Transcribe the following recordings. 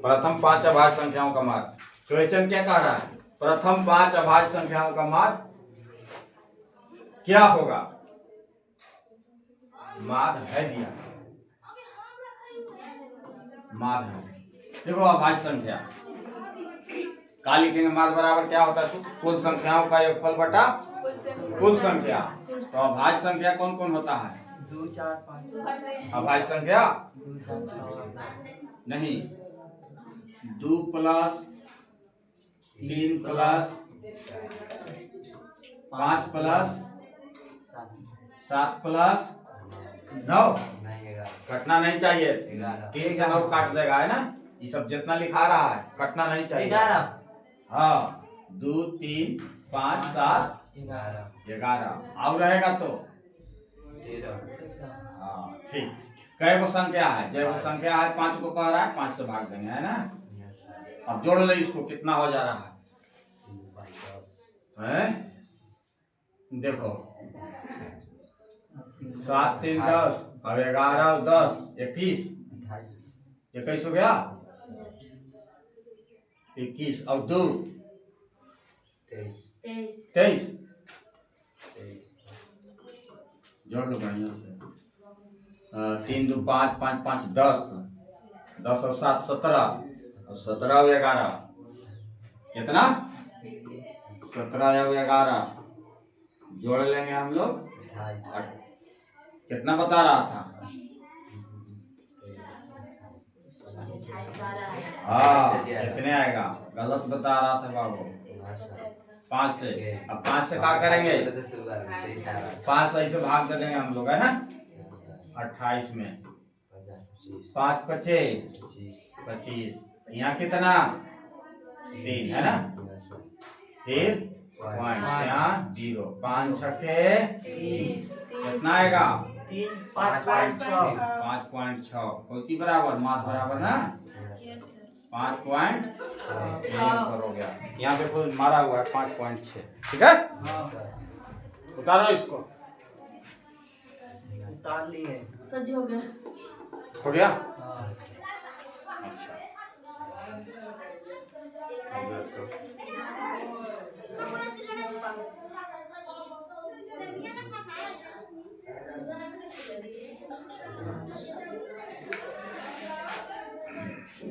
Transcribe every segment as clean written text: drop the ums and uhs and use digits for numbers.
प्रथम 5 अभाज्य संख्याओं का माध्य। क्वेश्चन क्या कह रहा है? प्रथम 5 अभाज्य संख्याओं का माध्य क्या होगा? माध्य है दिया, माध्य है। देखो अभाज्य संख्या का लिखेंगे, माध्य बराबर क्या होता है? कुल संख्याओं का योगफल बटा कुल संख्या। तो अभाज्य संख्या कौन कौन होता है? 2, 4, 5। अभाज्य संख्या 2, 4, 5 नहीं, 2 प्लस 3 प्लस 5 प्लस 7 प्लस 9 कटना नहीं चाहिए। 3 से 9 काट देगा, है ना? ये सब जितना लिखा रहा है कटना नहीं चाहिए। 11। हाँ, 2 3 5 7 11 और रहेगा तो 13। हाँ ठीक। कै गो संख्या है? जय गो संख्या है 5 को कह रहा है, 5 से भाग देंगे, है ना? अब जोड़ ले इसको, कितना हो जा रहा है? देखो 7 3 10, अब 11 10 21, 21 हो गया, 21 और 2 23। जोड़ लो बढ़िया से। 3 2 5 5 5 10, 10 और 7 17, और 17 और 11 कितना? 17 और 11 जोड़ लेंगे हम लोग। कितना बता रहा था? हाँ कितने आएगा? गलत बता रहा था बाबू, 5 से। अब 5 से क्या करेंगे? 5 से ऐसे भाग दे देंगे हम लोग, है ना? 28 में 5 25 25, यहाँ कितना? 3, है ना? फिर पॉइंट यहाँ 0, 5 छक्के कितना आएगा? 5.6। 5.6 कोई बराबर, माध्य बराबर ना 5.6 हो गया। यहाँ पे कोई मारा हुआ है 5.6, ठीक है? उतारो इसको। उतार लिए। सज हो गया। हो गया? हाँ। अच्छा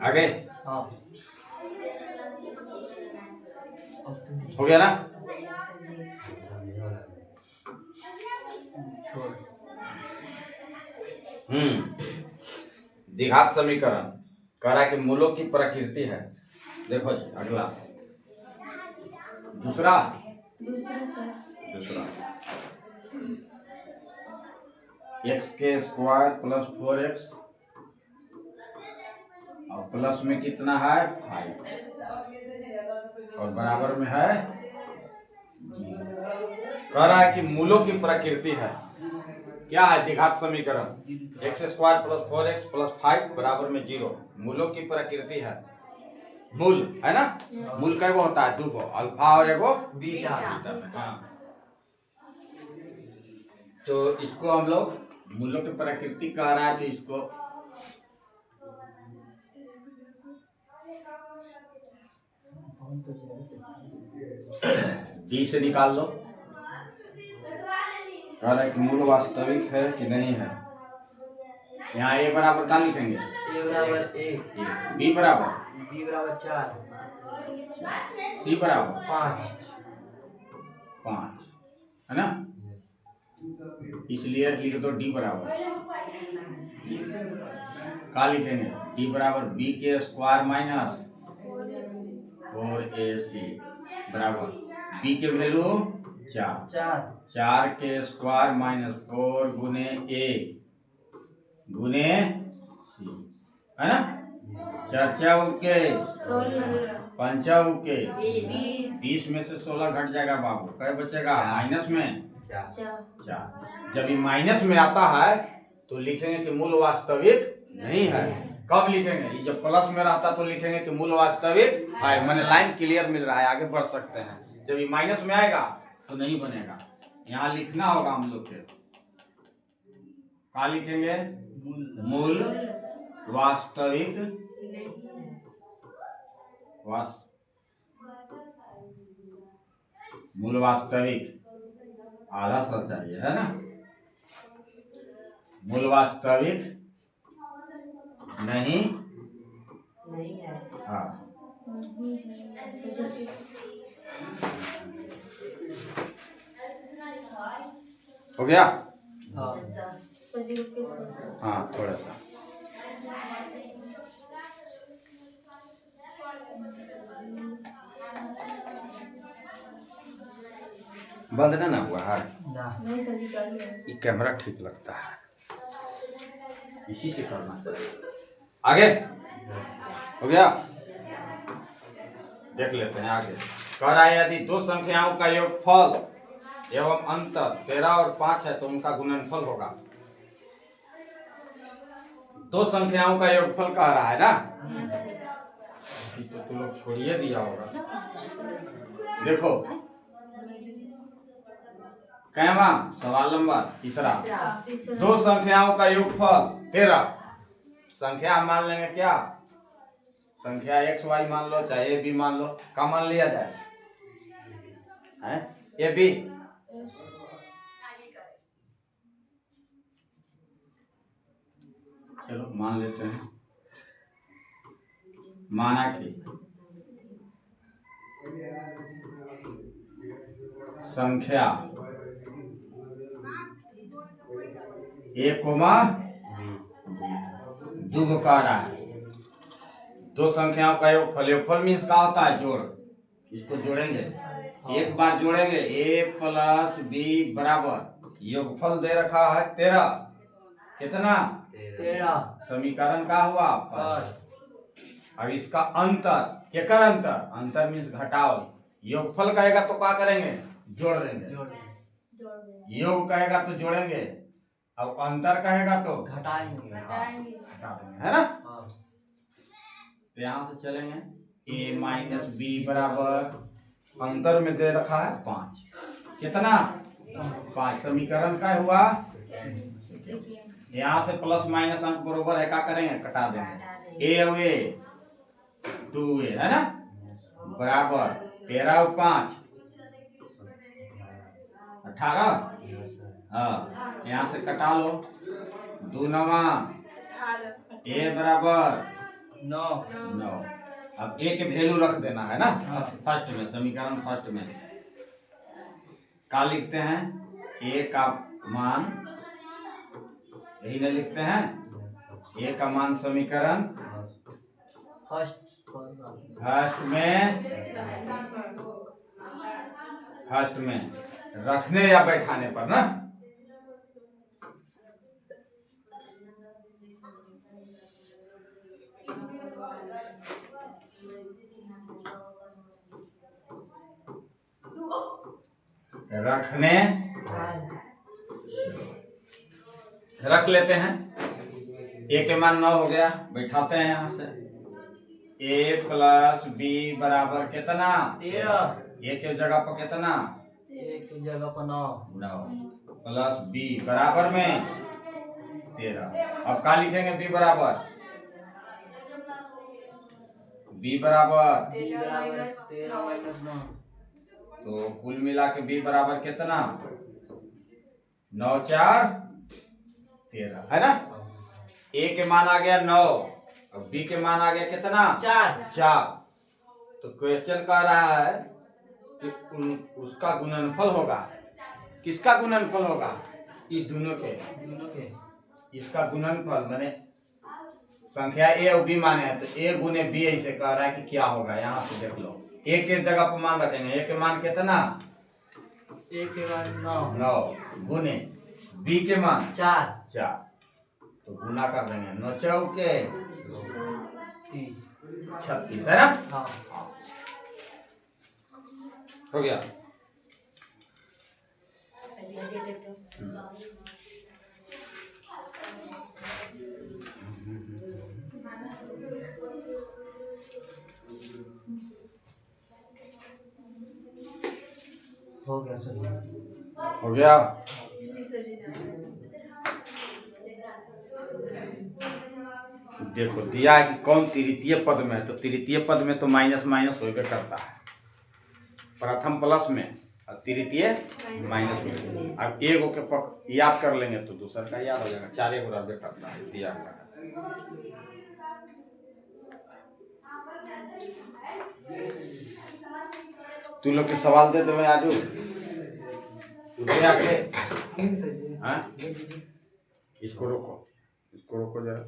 आगे हाँ। हो गया ना? छोड़। द्विघात समीकरण कह रहा है कि मूलों की प्रकृति है। देखो जी अगला दूसरा x के स्क्वायर प्लस 4x और प्लस में कितना है 5 और बराबर में है 0। कह रहा है कि मूलों की प्रकृति है। क्या है? द्विघात समीकरण x square plus 4x plus 5 बराबर में 0। मूलों की प्रकृति है। मूल है ना? मूल कैगो होता है? 2 गो, अल्फा और एगो बीटा। हाँ, तो इसको हम लोग मूलों की प्रकृति कह रहा है, तो इसको डी से निकाल लो। कह रहा है कि मूल वास्तविक है कि नहीं है। यहाँ a बराबर क्या लिखेंगे? a बराबर 1, b बराबर b बराबर 4, c बराबर 5 है ना? इसलिए लिख दो d बराबर क्या लिखेंगे? d बराबर b के स्क्वायर माइनस 4ac बराबर b के वैल्यू 4 के स्क्वायर माइनस 4 गुने a गुने c, है ना? 4 4 के 5 के 20 में से 16 घट जाएगा बाबू, क्या बचेगा? माइनस में 4। जब ये माइनस में आता है तो लिखेंगे कि मूल वास्तविक नहीं है। कब लिखेंगे? ये जब प्लस में रहता तो लिखेंगे कि मूल वास्तविक है। मैंने लाइन क्लियर मिल रहा है, आगे बढ़ सकते हैं। जब ये माइनस में आएगा तो नहीं बनेगा। यहाँ लिखना होगा हम लोग के, क्या लिखेंगे? मूल वास्तविक मूल वास्तविक आधा सर चाहिए है ना। मूल वास्तविक नहीं है। हाँ हो गया। हाँ हाँ थोड़ा सा बंद ना हुआ है। ना ये कैमरा ठीक लगता है, इसी से करना चाहिए। आगे हो गया, देख लेते हैं आगे। कह रहा है यदि दो संख्याओं का योगफल एवं अंतर 13 और 5 है तो उनका गुणनफल होगा। दो संख्याओं का योगफल कह रहा है ना, तो तुम लोग छोड़िए दिया होगा। देखो कहवा सवाल नंबर तीसरा, दो संख्याओं का योगफल 13। संख्या मान लेंगे क्या, संख्या एक्स वाई मान लो चाहे ए बी मान लो, क्या मान लिया जाए है ए बी। चलो मान लेते हैं, माना कि संख्या एक कोमा दो का रहा है। दो संख्याओं का योगफल, योगफल मीन्स क्या होता है जोड़, इसको जोड़ेंगे एक बार जोड़ेंगे ए प्लस बी बराबर योगफल दे रखा है 13। कितना 13। समीकरण का हुआ फर्स्ट। अब इसका अंतर क्या कर, अंतर अंतर मीन्स घटाओ। योगफल कहेगा तो क्या करेंगे जोड़ देंगे, योग कहेगा तो जोड़ेंगे, अब अंतर कहेगा तो घटाएंगे घटा देंगे है ना। तो यहां से चलेंगे a माइनस बी बराबर अंतर में दे रखा है 5। कितना 5, समीकरण का हुआ। यहाँ से प्लस माइनस अंक बरोबर है, क्या करेंगे कटा देंगे। a और a 2a है ना बराबर 13 और 5 18। हाँ यहाँ से कटा लो, 2 9 a बराबर 9। अब a के वैल्यू रख देना है ना फर्स्ट में, समीकरण फर्स्ट में क्या लिखते हैं a का मान, यही ना लिखते हैं a का मान समीकरण फर्स्ट में रखने या बैठाने पर ना। रखने रख लेते हैं, a के मान 9 हो गया, बैठाते हैं यहाँ से a प्लस बी बराबर कितना 13। a के जगह पर कितना एक जगह पर 9 प्लस बी बराबर में 13। अब क्या लिखेंगे b बराबर b बराबर 13 माइनस 9। तो कुल मिला के b बराबर कितना 9 4 13 है ना। a के मान आ गया 9 और b के मान आ गया कितना 4। तो क्वेश्चन कह रहा है कि उसका गुणनफल होगा, किसका गुणनफल होगा, ये दोनों के इसका गुणनफल माने संख्या a और b माने हैं तो a गुने b ऐसे कह रहा है कि क्या होगा। यहाँ से देख लो a के जगह पर मान रखेंगे, a के मान कितना 9 गुने b के मान 4 तो गुना कर देंगे 9 चौके 36 है ना। हो गया। हो गया सर, हो गया। देखो दिया है कि कौन तृतीय पद में है, तो तृतीय पद में तो माइनस माइनस होकर करता है, प्रथम प्लस में और तृतीय माइनस में। अब एक के पक याद कर लेंगे तो दूसरा का याद हो जाएगा, 4 एक रद्द करता है दिया हुआ है। तू लोग के सवाल दे दे आजू आके, हाँ? इसको रोको जरा।